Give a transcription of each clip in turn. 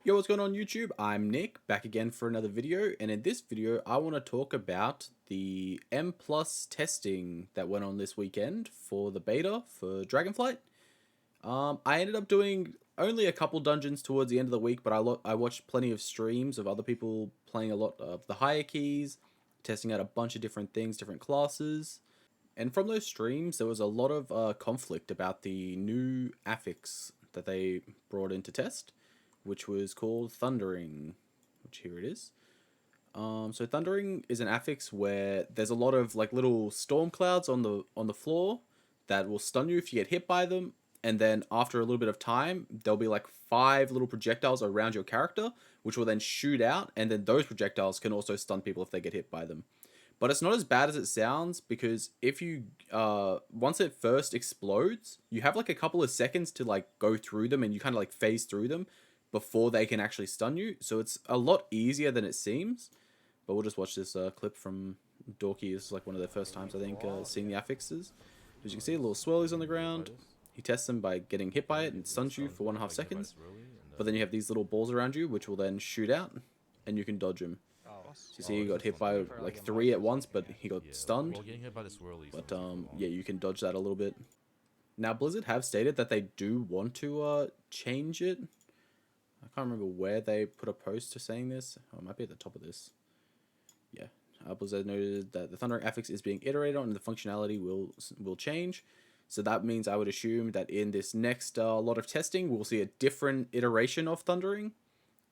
Yo, what's going on YouTube? I'm Nick, back again for another video, and in this video I want to talk about the M Plus testing that went on this weekend for the beta for Dragonflight. I ended up doing only a couple dungeons towards the end of the week, but I watched plenty of streams of other people playing a lot of the higher keys, testing out a bunch of different things, different classes, and from those streams there was a lot of conflict about the new affix that they brought in to test, which was called Thundering, which here it is. So Thundering is an affix where there's a lot of like little storm clouds on the floor that will stun you if you get hit by them, and then after a little bit of time, there'll be like 5 little projectiles around your character, which will then shoot out, and then those projectiles can also stun people if they get hit by them. But it's not as bad as it sounds, because if you once it first explodes, you have like a couple of seconds to like go through them, and you kind of like phase through them before they can actually stun you. So it's a lot easier than it seems. But we'll just watch this clip from Dorky. This is like one of their first times, I think, seeing the affixes. As you can see, little swirlies on the ground. He tests them by getting hit by it and stuns you for 1.5 seconds. But then you have these little balls around you, which will then shoot out, and you can dodge them. So you see he got hit by like 3 at once, but he got stunned. But yeah, you can dodge that a little bit. Now Blizzard have stated that they do want to change it. I can't remember where they put a post to saying this. Oh, it might be at the top of this. Yeah. Blizzard noted that the Thundering affix is being iterated on and the functionality will change. So that means I would assume that in this next lot of testing, we'll see a different iteration of Thundering.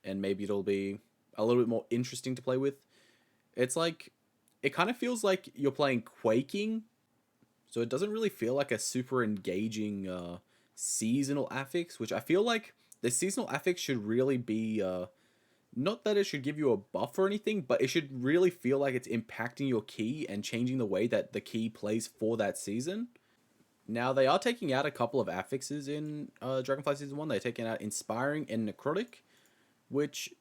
And maybe it'll be a little bit more interesting to play with. It's like, it kind of feels like you're playing Quaking. So it doesn't really feel like a super engaging seasonal affix, which I feel like the seasonal affix should really be not that it should give you a buff or anything, but it should really feel like it's impacting your key and changing the way that the key plays for that season. Now they are taking out a couple of affixes in Dragonflight Season 1. They're taking out Inspiring and Necrotic, which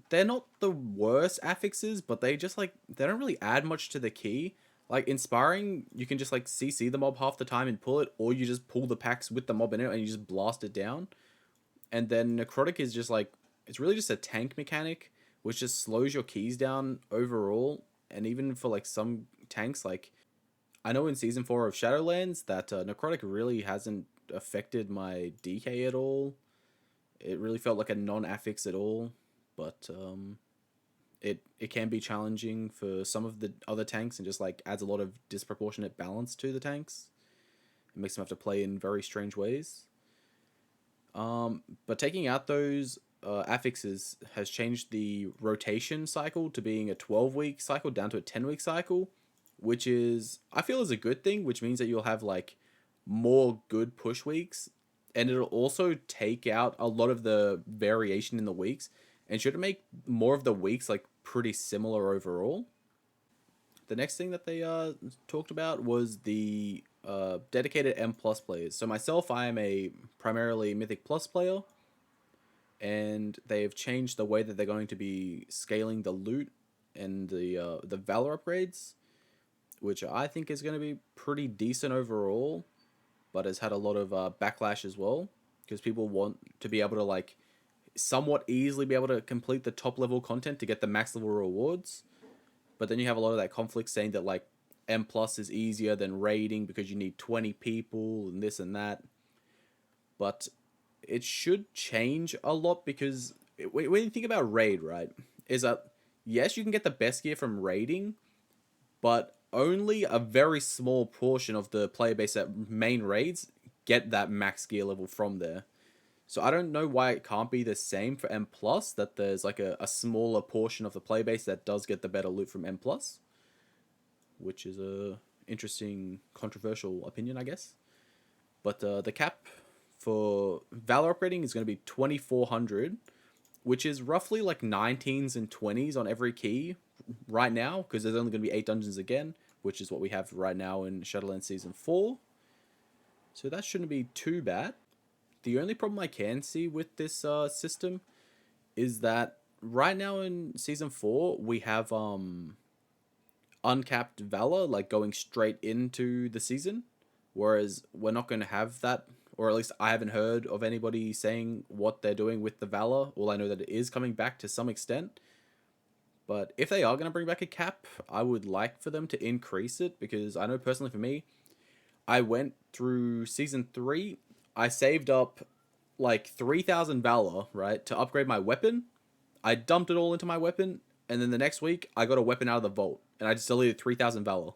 they're not the worst affixes, but they just like, they don't really add much to the key. Like Inspiring, you can just like CC the mob half the time and pull it, or you just pull the packs with the mob in it and you just blast it down. And then Necrotic is just like, it's really just a tank mechanic, which just slows your keys down overall. And even for like some tanks, like I know in Season 4 of Shadowlands that Necrotic really hasn't affected my DK at all. It really felt like a non-affix at all, but it can be challenging for some of the other tanks and just like adds a lot of disproportionate balance to the tanks. It makes them have to play in very strange ways. But taking out those affixes has changed the rotation cycle to being a 12-week cycle down to a 10-week cycle, which is, I feel, is a good thing, which means that you'll have like more good push weeks, and it'll also take out a lot of the variation in the weeks and should make more of the weeks like pretty similar overall. The next thing that they talked about was the dedicated M plus players. So myself, I am a primarily Mythic plus player, and they've changed the way that they're going to be scaling the loot and the Valor upgrades, which I think is going to be pretty decent overall, but has had a lot of backlash as well, because people want to be able to like somewhat easily be able to complete the top level content to get the max level rewards. But then you have a lot of that conflict saying that like M plus is easier than raiding because you need 20 people and this and that. But it should change a lot, because when you think about raid, right, is that yes, you can get the best gear from raiding, but only a very small portion of the player base that main raids get that max gear level from there. So I don't know why it can't be the same for M plus, that there's like a smaller portion of the player base that does get the better loot from M plus, which is a interesting controversial opinion, I guess. But the cap for Valor upgrading is going to be 2400, which is roughly like 19s and 20s on every key right now, because there's only going to be 8 dungeons again, which is what we have right now in Shadowlands Season 4. So that shouldn't be too bad. The only problem I can see with this system is that right now in Season 4, we have uncapped Valor, like going straight into the season, whereas we're not going to have that, or at least I haven't heard of anybody saying what they're doing with the Valor. All I know that it is coming back to some extent. But if they are going to bring back a cap, I would like for them to increase it, because I know personally for me, I went through Season 3, I saved up like 3,000 Valor, right, to upgrade my weapon. I dumped it all into my weapon, and then the next week, I got a weapon out of the vault, and I just deleted 3,000 Valor.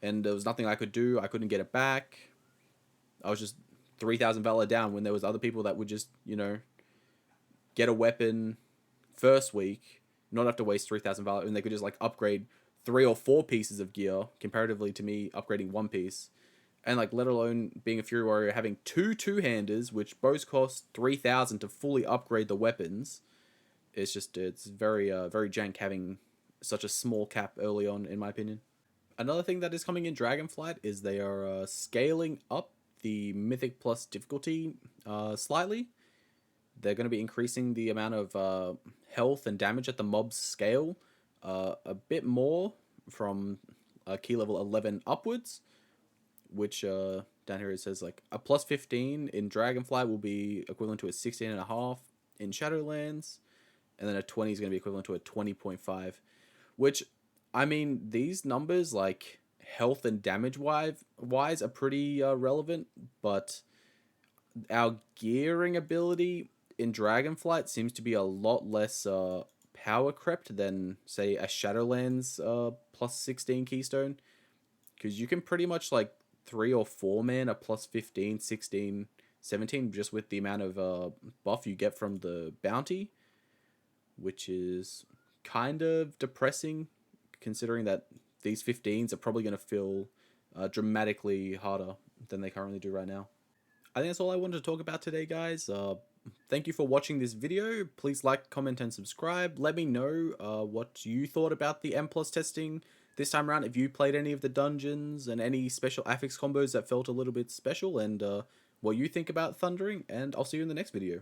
And there was nothing I could do, I couldn't get it back. I was just 3,000 Valor down when there was other people that would just, get a weapon first week, not have to waste 3,000 Valor, and they could just like upgrade 3 or 4 pieces of gear comparatively to me upgrading 1 piece. And like, let alone being a Fury Warrior, having 2 two-handers, which both cost 3,000 to fully upgrade the weapons. It's very very jank having such a small cap early on, in my opinion. Another thing that is coming in Dragonflight is they are scaling up the Mythic Plus difficulty slightly. They're going to be increasing the amount of health and damage at the mob's scale a bit more from key level 11 upwards, which down here it says like a plus 15 in Dragonflight will be equivalent to a 16.5 in Shadowlands, and then a 20 is going to be equivalent to a 20.5, which, I mean, these numbers, like health and damage wise are pretty relevant, but our gearing ability in Dragonflight seems to be a lot less power crept than, say, a Shadowlands plus 16 keystone, because you can pretty much like 3 or 4 man a plus 15, 16, 17 just with the amount of buff you get from the bounty, which is kind of depressing considering that these 15s are probably going to feel dramatically harder than they currently do right now. I think that's all I wanted to talk about today, guys. Thank you for watching this video. Please like, comment, and subscribe. Let me know what you thought about the M+ testing this time around, if you played any of the dungeons and any special affix combos that felt a little bit special, and what you think about Thundering, and I'll see you in the next video.